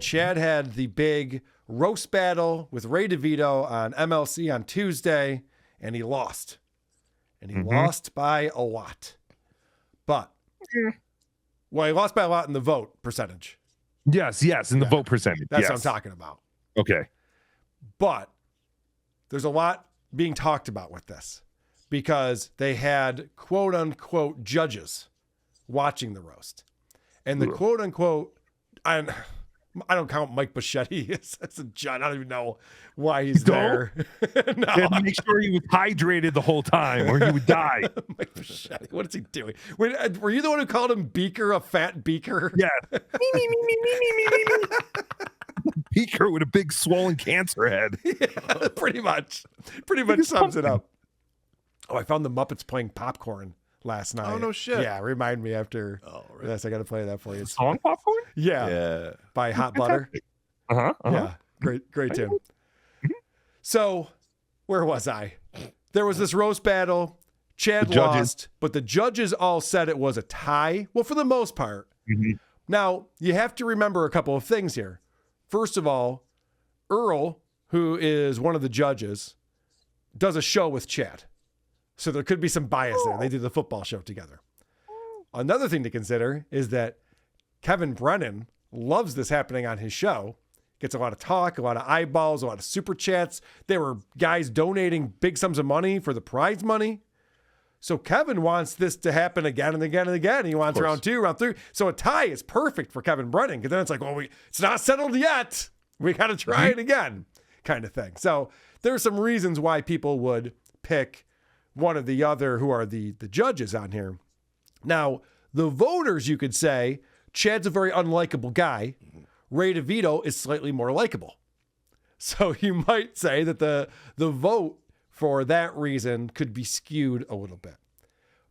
Chad had the big roast battle with Ray DeVito on MLC on Tuesday, and he lost. And he lost by a lot. But, well, he lost by a lot in the vote percentage. Yes, in the vote percentage. That's what I'm talking about. Okay. But there's a lot being talked about with this because they had quote unquote judges watching the roast. And the quote unquote, I don't count Mike Bichetti as a judge. I don't even know why he's there. No. And make sure he was hydrated the whole time or he would die. Mike Bichetti, what is he doing? Were you the one who called him Beaker, a fat Beaker? Yeah. Beaker with a big swollen cancer head. Yeah, pretty much sums it up. Oh, I found the Muppets playing Popcorn last night. Oh, no shit. Yeah, remind me after this. I got to play that for you. Song Popcorn? Yeah. By Hot Butter. Yeah, great tune. So, where was I? There was this roast battle. Chad lost, but the judges all said it was a tie. Well, for the most part. Now, you have to remember a couple of things here. First of all, Earl, who is one of the judges, does a show with Chad. So there could be some bias there. They do the football show together. Another thing to consider is that Kevin Brennan loves this happening on his show. Gets a lot of talk, a lot of eyeballs, a lot of super chats. There were guys donating big sums of money for the prize money. So Kevin wants this to happen again and again and again. He wants round 2, round 3. So a tie is perfect for Kevin Brennan because then it's like, well, it's not settled yet. We got to try it again kind of thing. So there's some reasons why people would pick one or the other who are the judges on here. Now, the voters, you could say, Chad's a very unlikable guy. Ray DeVito is slightly more likable. So you might say that the vote for that reason could be skewed a little bit.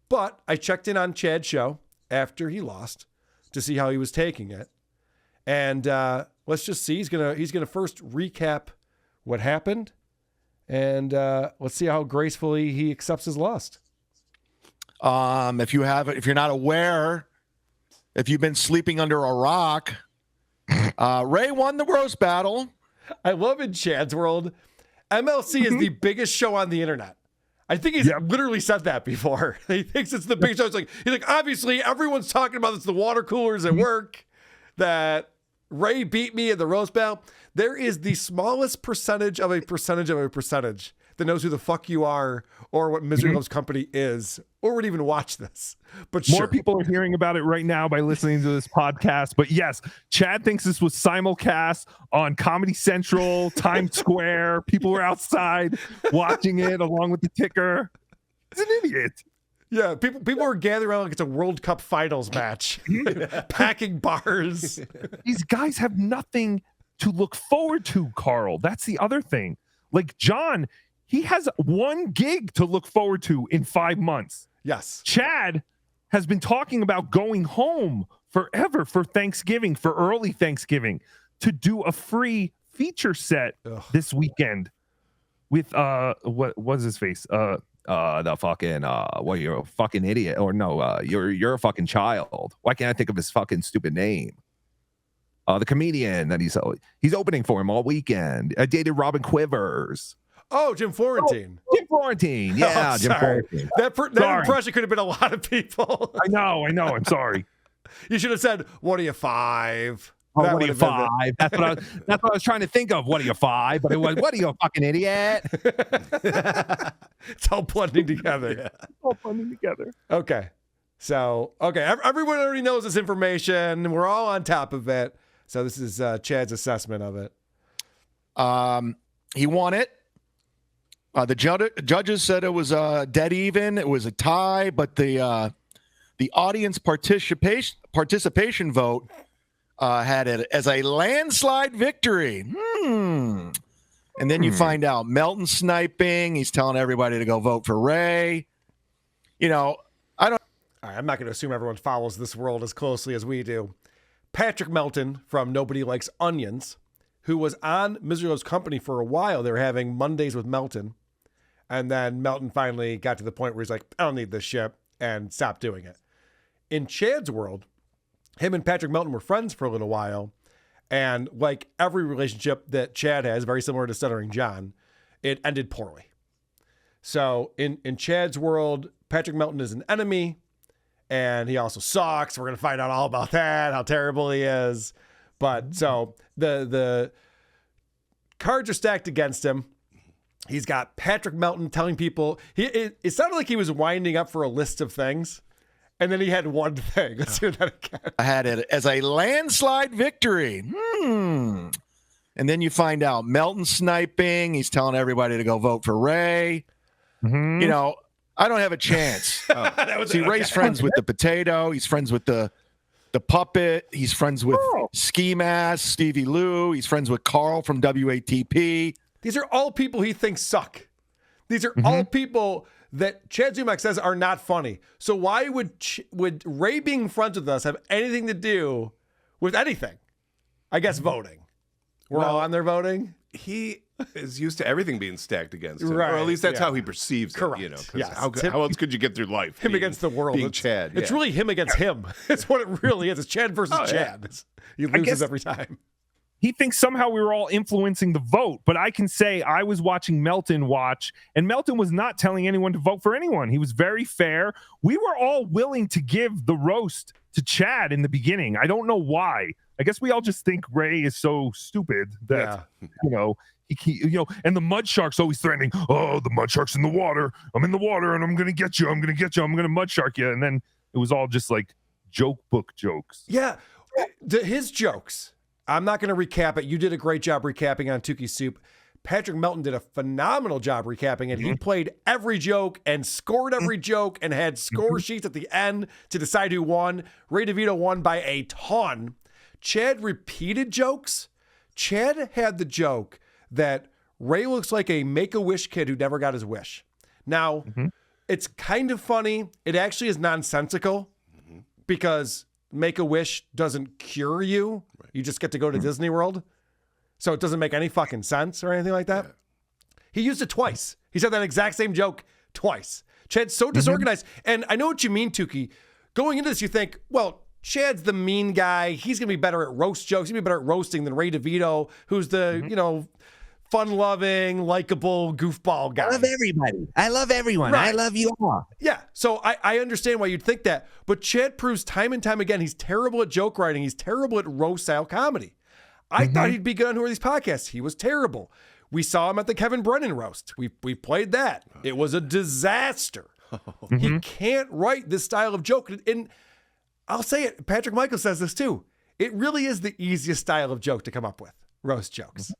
But I checked in on Chad's show after he lost to see how he was taking it. And let's just see. He's gonna first recap what happened. And let's see how gracefully he accepts his loss. If you're not aware, if you've been sleeping under a rock, Ray won the roast battle. I love in Chad's world. MLC is the biggest show on the internet. I think he's literally said that before. He thinks it's the biggest show. He's like, obviously everyone's talking about this, the water coolers at work, that Ray beat me in the roast battle. There is the smallest percentage of a percentage that knows who the fuck you are or what Misery Loves Company is or would even watch this. But more people are hearing about it right now by listening to this podcast. But yes, Chad thinks this was simulcast on Comedy Central, Times Square. People were outside watching it along with the ticker. He's an idiot. Yeah, people are gathering around like it's a World Cup finals match, packing bars. These guys have nothing to look forward to, Carl. That's the other thing. Like John, he has one gig to look forward to in 5 months. Yes. Chad has been talking about going home forever for Thanksgiving, for early Thanksgiving, to do a free feature set this weekend with what was his face? The fucking well, you're a fucking idiot, or no, you're a fucking child. Why can't I think of his fucking stupid name? The comedian that he's opening for him all weekend. I dated Robin Quivers. Oh, Jim Florentine. Jim Florentine. Yeah, Jim Florentine. That impression could have been a lot of people. I know. I'm sorry. You should have said, "What are you, 5?" Oh, what are you, 5? That's what I was trying to think of. What are you, 5? But it was, what are you, a fucking idiot? It's all blending together. Yeah. All blending together. Okay. So, everyone already knows this information. We're all on top of it. So this is Chad's assessment of it. He won it. The judges said it was dead even. It was a tie, but the audience participation vote had it as a landslide victory. And then you find out Melton sniping. He's telling everybody to go vote for Ray. All right, I'm not going to assume everyone follows this world as closely as we do. Patrick Melton from Nobody Likes Onions, who was on Misery Loves Company for a while. They were having Mondays with Melton. And then Melton finally got to the point where he's like, I don't need this shit, and stopped doing it. In Chad's world, him and Patrick Melton were friends for a little while. And like every relationship that Chad has, very similar to Stuttering John, it ended poorly. So in Chad's world, Patrick Melton is an enemy, and he also sucks. We're going to find out all about that, how terrible he is. But so the cards are stacked against him. He's got Patrick Melton telling people, it sounded like he was winding up for a list of things. And then he had one thing. Let's do that again. I had it as a landslide victory. And then you find out Melton sniping. He's telling everybody to go vote for Ray. Mm-hmm. You know, I don't have a chance. See, Ray's friends with the potato. He's friends with the puppet. He's friends with Ski Mask, Stevie Lou. He's friends with Carl from WATP. These are all people he thinks suck. These are all people that Chad Zumock says are not funny. So why would Ray being friends with us have anything to do with anything? I guess voting. We're all on there voting. He is used to everything being stacked against him, right, or at least that's how he perceives Correct. it. You know, yes. how else could you get through life? Him against the world. Being Chad. It's really him against him. It's what it really is. It's Chad versus Chad. Yeah. He loses every time. He thinks somehow we were all influencing the vote, but I can say I was watching Melton watch, and Melton was not telling anyone to vote for anyone. He was very fair. We were all willing to give the roast to Chad in the beginning. I don't know why. I guess we all just think Ray is so stupid that, you know, and the mud shark's always threatening, oh, the mud shark's in the water. I'm in the water, and I'm going to get you. I'm going to get you. I'm going to mud shark you. And then it was all just like joke book jokes. Yeah. His jokes. I'm not going to recap it. You did a great job recapping on Tukey Soup. Patrick Melton did a phenomenal job recapping it. He played every joke and scored every joke and had score sheets at the end to decide who won. Ray DeVito won by a ton. Chad repeated jokes. Chad had the joke that Ray looks like a Make-A-Wish kid who never got his wish. Now, it's kind of funny. It actually is nonsensical because Make-A-Wish doesn't cure you. Right. You just get to go to Disney World. So it doesn't make any fucking sense or anything like that. Yeah. He used it twice. He said that exact same joke twice. Chad's so disorganized. And I know what you mean, Tukey. Going into this, you think, well, Chad's the mean guy. He's going to be better at roast jokes. He's going to be better at roasting than Ray DeVito, who's the, fun-loving, likable, goofball guy. I love everybody. I love everyone. Right. I love you all. Yeah, so I understand why you'd think that. But Chad proves time and time again he's terrible at joke writing. He's terrible at roast-style comedy. I thought he'd be good on Who Are These Podcasts. He was terrible. We saw him at the Kevin Brennan roast. We played that. It was a disaster. He can't write this style of joke. And I'll say it, Patrick Michael says this too. It really is the easiest style of joke to come up with, roast jokes.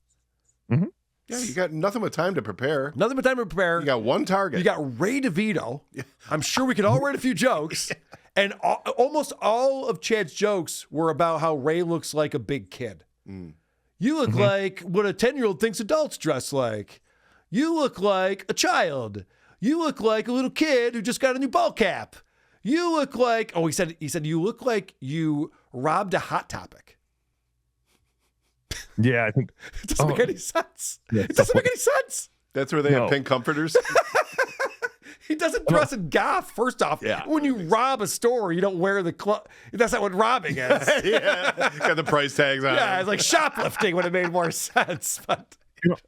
Yeah, you got nothing but time to prepare. Nothing but time to prepare. You got one target. You got Ray DeVito. I'm sure we could all write a few jokes. And almost all of Chad's jokes were about how Ray looks like a big kid. You look like what a 10-year-old thinks adults dress like. You look like a child. You look like a little kid who just got a new ball cap. You look like, he said you look like you robbed a Hot Topic. Yeah, I think it doesn't make any sense. Yeah, it doesn't make any sense. That's where they have pink comforters. He doesn't dress in goth. First off, when you rob a store, you don't wear the that's not what robbing is. Got the price tags on. Yeah, it's like shoplifting would have made more sense. But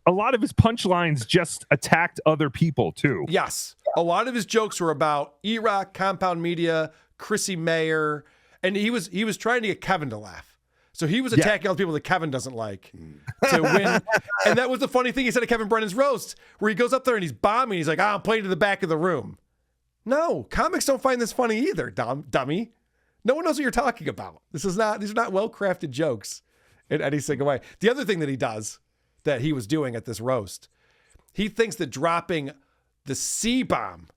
a lot of his punchlines just attacked other people too. Yes, a lot of his jokes were about E-Rock, Compound Media, Chrissy Mayer, and he was trying to get Kevin to laugh. So he was attacking all the people that Kevin doesn't like to win. And that was the funny thing he said at Kevin Brennan's roast, where he goes up there and he's bombing. He's like, I'm playing to the back of the room. No, comics don't find this funny either, dummy. No one knows what you're talking about. These are not well-crafted jokes in any single way. The other thing that he does, that he was doing at this roast, he thinks that dropping the C-bomb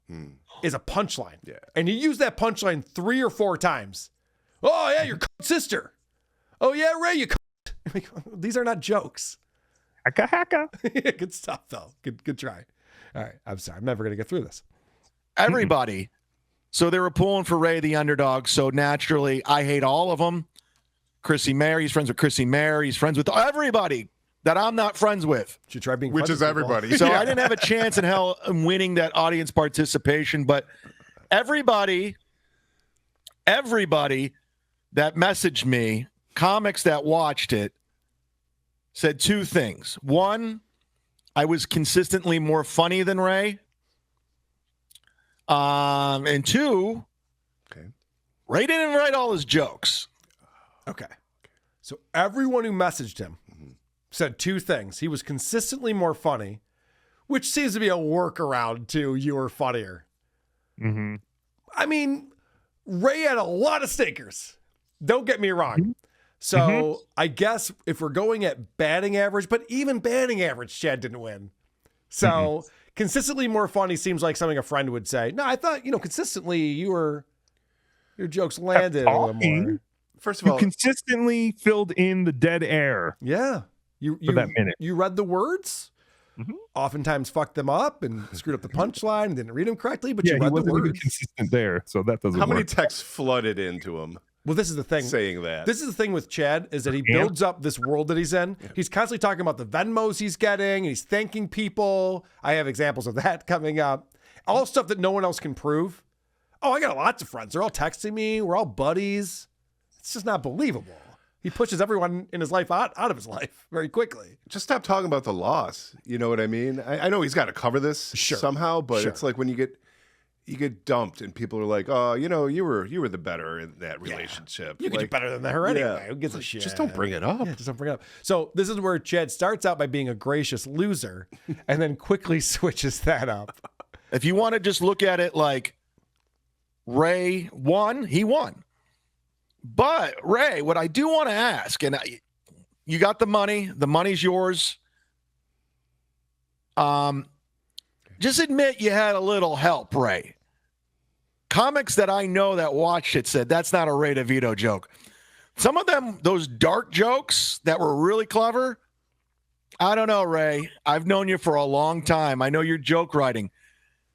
is a punchline. Yeah. And he used that punchline 3 or 4 times. Oh, yeah, your sister. Oh, yeah, Ray, you These are not jokes. Hacka. Good stuff, though. Good try. All right, I'm sorry. I'm never going to get through this. Everybody. So they were pulling for Ray, the underdog. So naturally, I hate all of them. Chrissy Mayer, he's friends with Chrissy Mayer. He's friends with everybody that I'm not friends with. Should try being which is everybody. So I didn't have a chance in hell in winning that audience participation. But everybody that messaged me, comics that watched it, said two things. One, I was consistently more funny than Ray. And two, Ray didn't write all his jokes. Okay. So everyone who messaged him said two things. He was consistently more funny, which seems to be a workaround to you were funnier. Mm-hmm. I mean, Ray had a lot of stinkers. Don't get me wrong. So I guess if we're going at batting average, but even batting average, Chad didn't win. So consistently more funny seems like something a friend would say. No, I thought, consistently your jokes landed a little more. First of all, you consistently filled in the dead air. Yeah. You that minute. You read the words, oftentimes fucked them up and screwed up the punchline and didn't read them correctly, but you read he the wasn't even words. consistent there, so that doesn't how work. many texts flooded into him Well, this is the thing. saying that? This is the thing with Chad is that he builds up this world that he's in. He's constantly talking about the Venmos he's getting. And he's thanking people. I have examples of that coming up. All stuff that no one else can prove. Oh, I got lots of friends. They're all texting me. We're all buddies. It's just not believable. He pushes everyone in his life out of his life very quickly. Just stop talking about the loss. You know what I mean? I know he's got to cover this somehow, but it's like when you get dumped and people are like, oh, you were the better in that relationship. You can do better than her anyway. Who gives a shit? Just don't bring it up. Yeah, just don't bring it up. So this is where Chad starts out by being a gracious loser and then quickly switches that up. If you want to just look at it like Ray won, he won. But Ray, what I do want to ask, and you got the money's yours. Just admit you had a little help, Ray. Comics that I know that watched it said that's not a Ray DeVito joke. Some of them, those dark jokes that were really clever, I don't know, Ray. I've known you for a long time. I know your joke writing.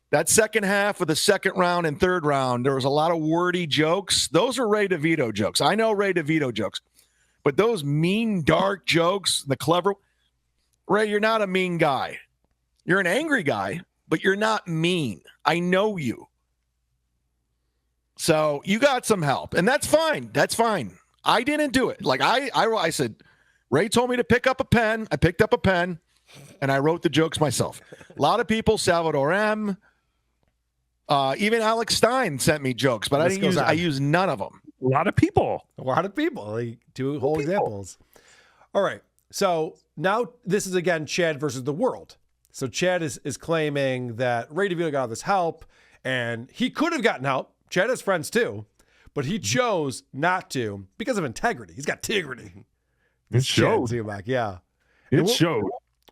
That second half of the second round and third round, there was a lot of wordy jokes. Those are Ray DeVito jokes. I know Ray DeVito jokes. But those mean, dark jokes, the clever... Ray, you're not a mean guy. You're an angry guy, but you're not mean. I know you. So you got some help, and that's fine. That's fine. I didn't do it. Like I said, Ray told me to pick up a pen. I picked up a pen, and I wrote the jokes myself. A lot of people, Salvador M., even Alex Stein sent me jokes, but I used none of them. A lot of people. Like two whole examples. All right. So now this is again Chad versus the world. So Chad is claiming that Ray DeVito got all this help and he could have gotten help. Chad has friends too, but he chose not to because of integrity. He's got integrity. It showed. Zumock, yeah. It showed.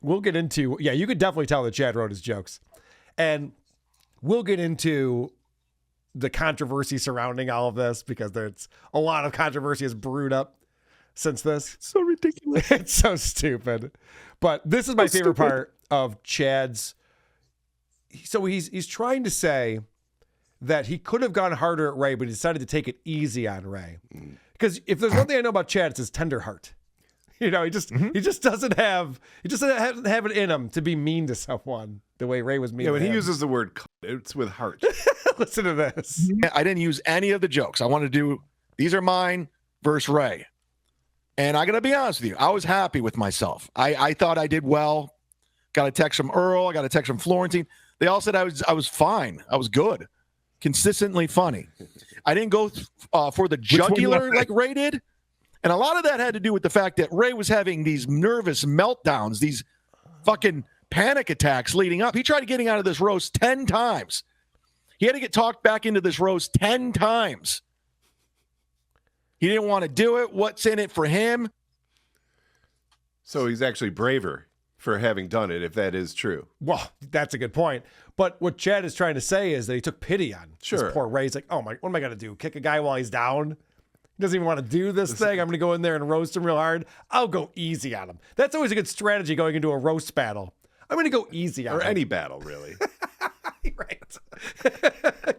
We'll get into, you could definitely tell that Chad wrote his jokes. And we'll get into the controversy surrounding all of this because there's a lot of controversy has brewed up since this. So ridiculous. It's so stupid. But this is my favorite part of Chad's. So he's trying to say that he could have gone harder at Ray, but he decided to take it easy on Ray. Because if there's one thing I know about Chad, it's his tender heart. He just doesn't have it in him to be mean to someone the way Ray was mean. Yeah, to when him. he uses the word it's with heart. Listen to this. I didn't use any of the jokes. I wanted to do, these are mine versus Ray. And I got to be honest with you, I was happy with myself. I thought I did well. Got a text from Earl. I got a text from Florentine. They all said I was fine. I was good. Consistently funny. I didn't go for the jugular like Ray did. And a lot of that had to do with the fact that Ray was having these nervous meltdowns, these fucking panic attacks leading up. He tried getting out of this roast 10 times. He had to get talked back into this roast 10 times. He didn't want to do it. What's in it for him? So he's actually braver for having done it, if that is true. Well, that's a good point. But what Chad is trying to say is that he took pity on this poor Ray. He's like, oh my, what am I going to do? Kick a guy while he's down? He doesn't even want to do this thing. I'm going to go in there and roast him real hard. I'll go easy on him. That's always a good strategy going into a roast battle. I'm going to go easy on him. Or any battle, really. Right.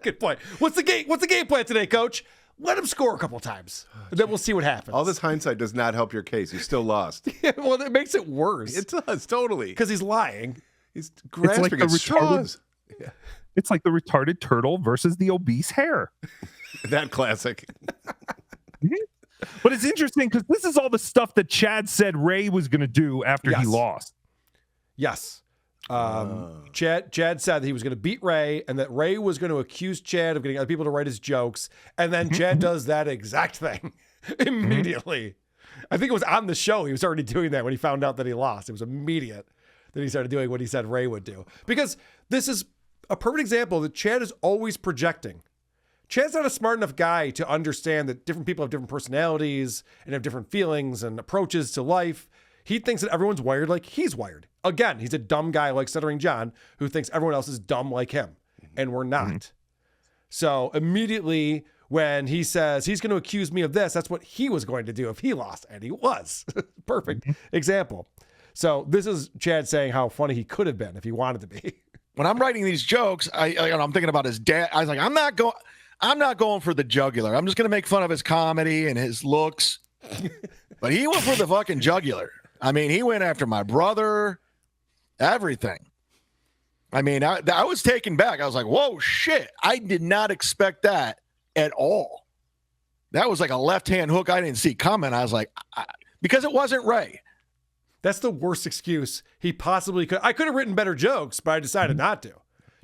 Good point. What's the game plan today, Coach? Let him score a couple times. Then we'll see what happens. All this hindsight does not help your case. You still lost. Well, it makes it worse. It does, totally. Because he's lying. He's grasping at straws. It's like the retarded turtle versus the obese hare. That classic. But it's interesting because this is all the stuff that Chad said Ray was going to do after he lost. Yes. Chad said that he was going to beat Ray and that Ray was going to accuse Chad of getting other people to write his jokes. And then Chad does that exact thing immediately. I think it was on the show. He was already doing that when he found out that he lost. It was immediate that he started doing what he said Ray would do. Because this is a perfect example that Chad is always projecting. Chad's not a smart enough guy to understand that different people have different personalities and have different feelings and approaches to life. He thinks that everyone's wired like he's wired. Again, he's a dumb guy like Stuttering John who thinks everyone else is dumb like him, and we're not. So immediately when he says he's going to accuse me of this, that's what he was going to do if he lost, and he was. Perfect example. So this is Chad saying how funny he could have been if he wanted to be. When I'm writing these jokes, I'm thinking about his dad. I was like, I'm not going for the jugular. I'm just going to make fun of his comedy and his looks. But he went for the fucking jugular. I mean, he went after my brother, everything. I mean, I was taken back. I was like, whoa, shit. I did not expect that at all. That was like a left-hand hook I didn't see coming. I was like, because it wasn't Ray. That's the worst excuse he possibly could. I could have written better jokes, but I decided not to.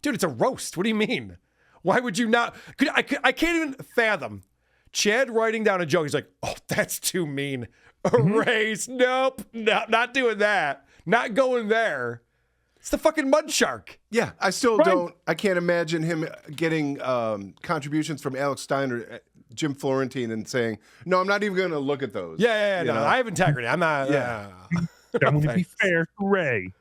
Dude, it's a roast. What do you mean? Why would you not? I can't even fathom Chad writing down a joke. He's like, oh, that's too mean. Erase. Nope. No, not doing that. Not going there. It's the fucking mud shark. Yeah, I still don't. I can't imagine him getting contributions from Alex Steiner, Jim Florentine, and saying, no, I'm not even going to look at those. Yeah. No, I have integrity. I'm not. Yeah. That would be fair to Ray.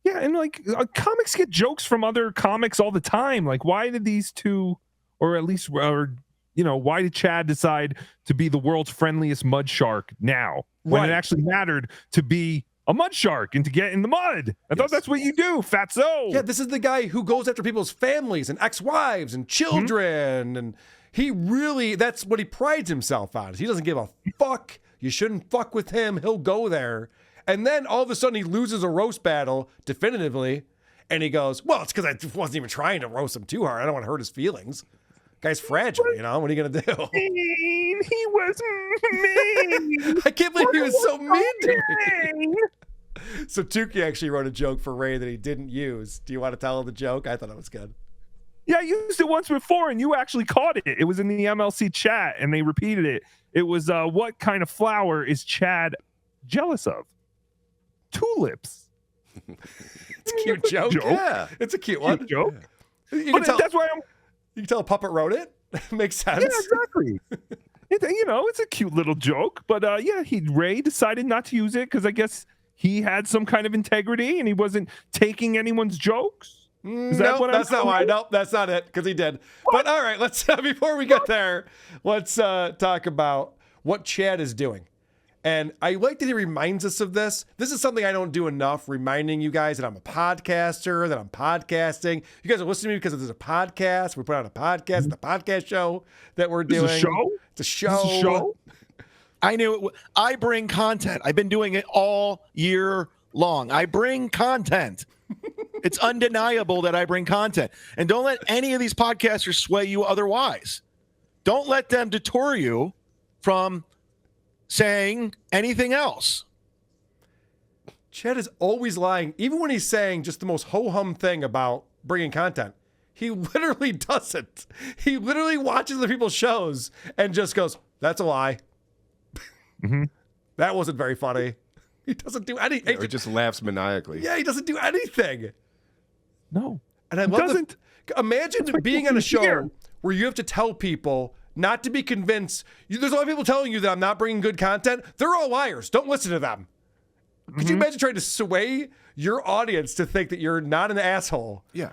Yeah, and like comics get jokes from other comics all the time. Like, why did these two, why did Chad decide to be the world's friendliest mud shark now when it actually mattered to be a mud shark and to get in the mud? I thought that's what you do, fatso. Yeah, this is the guy who goes after people's families and ex-wives and children, and that's what he prides himself on. He doesn't give a fuck. You shouldn't fuck with him. He'll go there. And then all of a sudden he loses a roast battle definitively. And he goes, well, it's because I wasn't even trying to roast him too hard. I don't want to hurt his feelings. Guy's fragile, What are you going to do? He was mean. I can't believe he was so mean to me. So Tukey actually wrote a joke for Ray that he didn't use. Do you want to tell him the joke? I thought it was good. Yeah, I used it once before, and you actually caught it. It was in the MLC chat, and they repeated it. It was, what kind of flower is Chad jealous of? Tulips. It's a cute joke. Yeah, it's a cute one. Joke. You can tell a puppet wrote it. Makes sense. Yeah, exactly. It's a cute little joke. But Ray decided not to use it because I guess he had some kind of integrity and he wasn't taking anyone's jokes. That's not why. Nope, that's not it, because he did. What? But all right, let's before we get there, let's talk about what Chad is doing. And I like that he reminds us of this. This is something I don't do enough, reminding you guys that I'm a podcaster, that I'm podcasting. You guys are listening to me because there's a podcast. We put out a podcast, the podcast show that we're doing. It's a show? It's a show. I knew it. I bring content. I've been doing it all year long. I bring content. It's undeniable that I bring content. And don't let any of these podcasters sway you otherwise. Don't let them detour you from saying anything else. Chad is always lying, even when he's saying just the most ho-hum thing about bringing content. He literally doesn't. He literally watches the people's shows and just goes, that's a lie. That wasn't very funny. He doesn't do anything. Or just laughs maniacally. Yeah, he doesn't do anything. No. And I love imagine being on a show where you have to tell people not to be convinced. There's a lot of people telling you that I'm not bringing good content. They're all liars. Don't listen to them. Could you imagine trying to sway your audience to think that you're not an asshole? Yeah.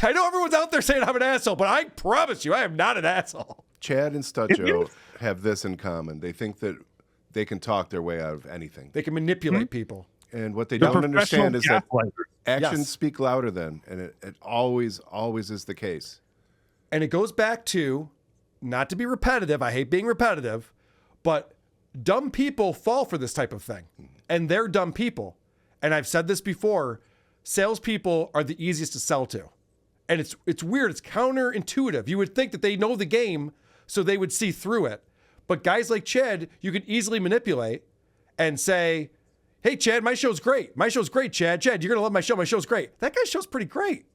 I know everyone's out there saying I'm an asshole, but I promise you I am not an asshole. Chad and Stutjo have this in common. They think that they can talk their way out of anything. They can manipulate people. And what they don't understand is that actions Yes. speak louder than, and it always is the case. And it goes back to, not to be repetitive, I hate being repetitive, but dumb people fall for this type of thing. And they're dumb people. And I've said this before, salespeople are the easiest to sell to. And it's weird, it's counterintuitive. You would think that they know the game, so they would see through it. But guys like Chad, you can easily manipulate and say, hey, Chad, my show's great. My show's great, Chad. Chad, you're going to love my show. My show's great. That guy's show's pretty great.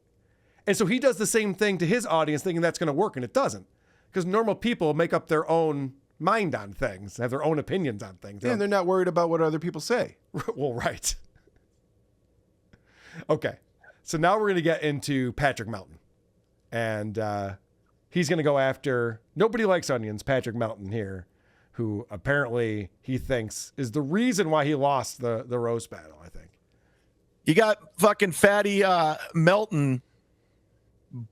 And so he does the same thing to his audience thinking that's going to work, and it doesn't. Because normal people make up their own mind on things, have their own opinions on things. Yeah, and they're not worried about what other people say. Well, right. Okay. So now we're going to get into Patrick Melton. And he's going to go after, nobody likes onions, Patrick Melton here, who apparently he thinks is the reason why he lost the roast battle, I think. You got fucking fatty Melton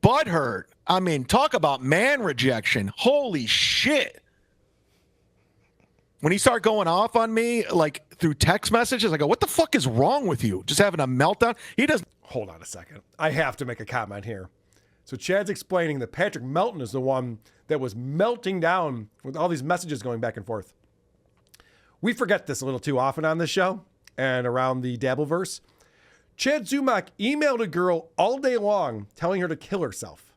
butthurt. I mean, talk about man rejection. Holy shit. When he started going off on me, like through text messages, I go, what the fuck is wrong with you? Just having a meltdown? He doesn't. Hold on a second. I have to make a comment here. So Chad's explaining that Patrick Melton is the one that was melting down with all these messages going back and forth. We forget this a little too often on this show and around the Dabbleverse. Chad Zumock emailed a girl all day long telling her to kill herself.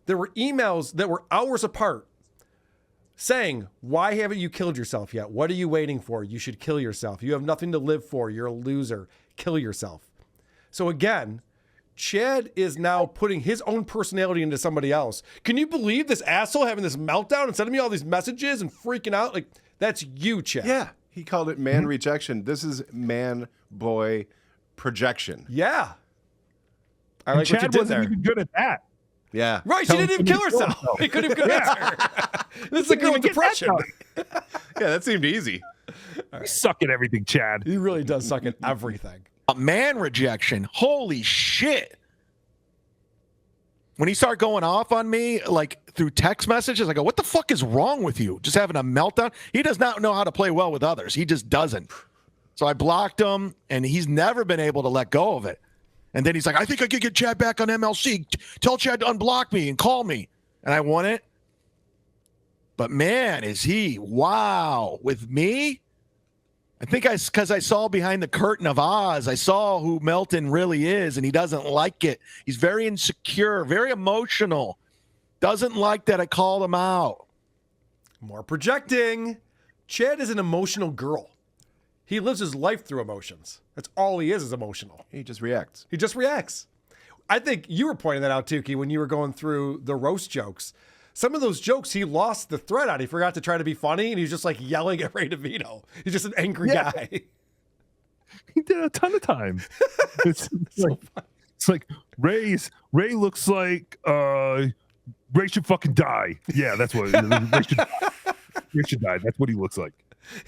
There were emails that were hours apart saying, why haven't you killed yourself yet? What are you waiting for? You should kill yourself. You have nothing to live for. You're a loser. Kill yourself. So again, Chad is now putting his own personality into somebody else. Can you believe this asshole having this meltdown and sending me all these messages and freaking out? Like, that's you, Chad. Yeah. He called it man rejection. This is man boy projection. Yeah. I like Chad what you did wasn't there. even good at that. Yeah. Right. She didn't even kill herself. He couldn't even convince her. This is a girl with depression. Yeah, that seemed easy. You suck at everything, Chad. He really does suck at everything. Man rejection. Holy shit. When he started going off on me, like through text messages, I go, what the fuck is wrong with you? Just having a meltdown? He does not know how to play well with others. He just doesn't. So I blocked him, and he's never been able to let go of it. And then he's like, I think I could get Chad back on MLC. Tell Chad to unblock me and call me. And I want it. But man, is he, wow, with me? I think because I saw behind the curtain of Oz, I saw who Melton really is, and he doesn't like it. He's very insecure, very emotional. Doesn't like that I called him out. More projecting. Chad is an emotional girl. He lives his life through emotions. That's all he is emotional. He just reacts. He just reacts. I think you were pointing that out, Tukey, when you were going through the roast jokes. Some of those jokes, he lost the thread on. He forgot to try to be funny, and he's just like yelling at Ray DeVito. He's just an angry guy. He did a ton of times. It's like Ray looks like Ray should fucking die. Yeah, that's what Ray should die. Ray should die. That's what he looks like.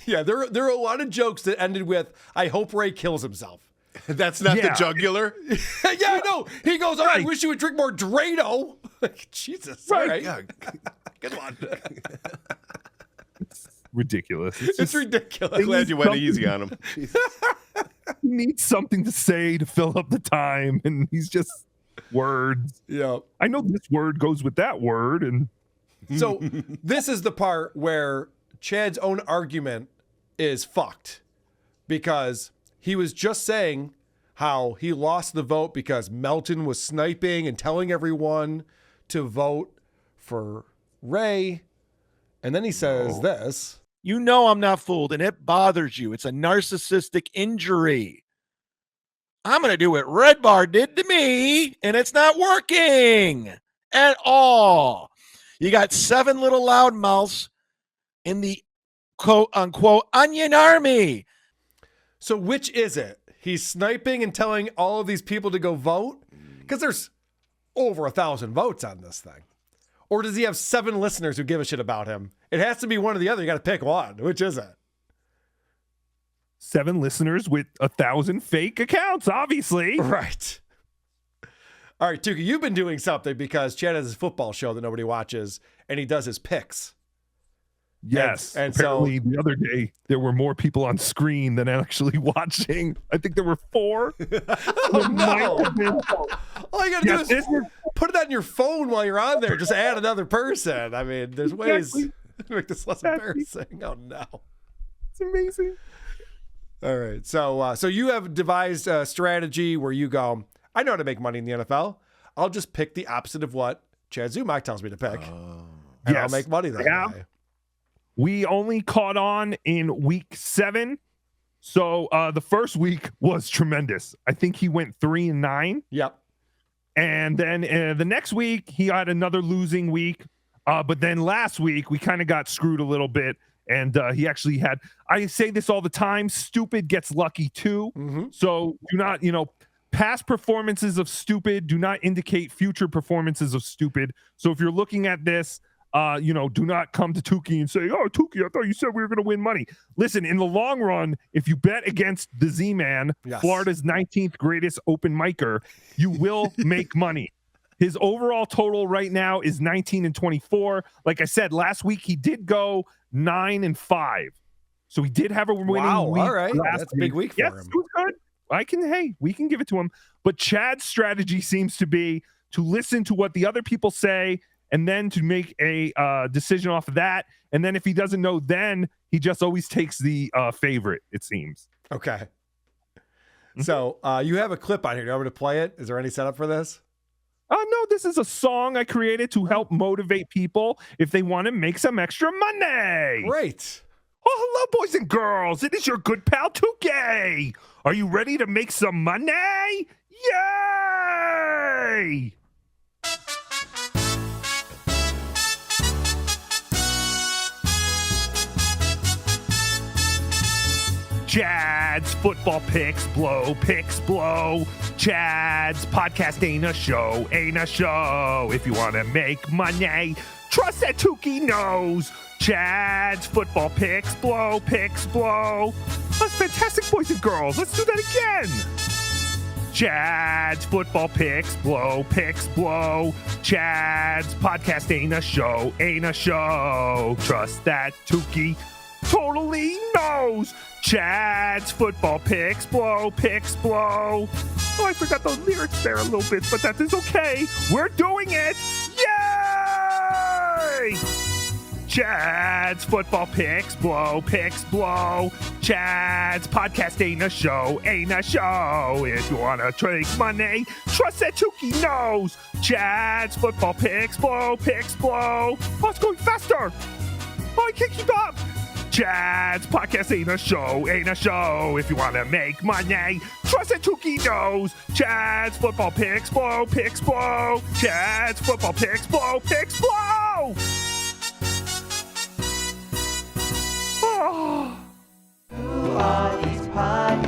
Yeah, there are a lot of jokes that ended with, I hope Ray kills himself. That's not the jugular? Yeah, I know. He goes, I wish you would drink more Drano. Like, Jesus. Right. All right. Yeah. Good one. It's ridiculous. It's ridiculous. I'm glad you went easy on him. He needs something to say to fill up the time, and he's just words. Yeah. I know this word goes with that word, and so this is the part where Chad's own argument is fucked because he was just saying how he lost the vote because Melton was sniping and telling everyone to vote for Ray. And then he says this. You know I'm not fooled, and it bothers you. It's a narcissistic injury. I'm going to do what Red Bar did to me, and it's not working at all. You got 7 little loudmouths in the quote-unquote onion army. So which is it? He's sniping and telling all of these people to go vote? Because there's over 1,000 votes on this thing. Or does he have 7 listeners who give a shit about him? It has to be one or the other. You got to pick one. Which is it? 7 listeners with 1,000 fake accounts, obviously. Right. All right, Tukey, you've been doing something because Chad has his football show that nobody watches, and he does his picks. Yes. And apparently the other day, there were more people on screen than actually watching. I think there were 4. Oh, no. All you got to do is put that in your phone while you're on there. Just add another person. I mean, there's ways to make this less embarrassing. Oh, no. It's amazing. All right. So you have devised a strategy where you go, I know how to make money in the NFL. I'll just pick the opposite of what Chad Zumock tells me to pick. And I'll make money that way. We only caught on in week 7. So the first week was tremendous. I think he went 3-9. Yep. And then the next week, he had another losing week. But then last week, we kind of got screwed a little bit. And he actually had, I say this all the time, stupid gets lucky too. Mm-hmm. So do not, past performances of stupid do not indicate future performances of stupid. So if you're looking at this, do not come to Tukey and say, oh, Tukey, I thought you said we were going to win money. Listen, in the long run, if you bet against the Z-Man, yes, Florida's 19th greatest open micer, you will make money. His overall total right now is 19-24. Like I said, last week he did go 9-5. So he did have a winning week. All right. That's a big week for him. It was good. We can give it to him. But Chad's strategy seems to be to listen to what the other people say and then to make a decision off of that. And then if he doesn't know, then he just always takes the favorite, it seems. Okay. So you have a clip on here. Do you want me to play it? Is there any setup for this? No, this is a song I created to help motivate people if they want to make some extra money. Great. Oh, hello, boys and girls. It is your good pal, Tukey. Are you ready to make some money? Yay! Chad's football picks blow. Chad's podcast ain't a show. If you want to make money, trust that Tukey knows. Chad's football picks blow. That's fantastic, boys and girls. Let's do that again. Chad's football picks blow. Chad's podcast ain't a show. Trust that Tukey totally knows. Chad's football picks blow. Oh, I forgot the lyrics there a little bit, but that is okay. We're doing it. Yay! Chad's football picks blow. Chad's podcast ain't a show. If you want to make money, trust that Tukey knows. Chad's football picks blow. Oh, it's going faster. Oh, I can't keep up. Chad's podcast ain't a show. If you want to make money, trust that Tukey knows. Chad's football picks blow. Chad's football picks blow. Who are these podcasts?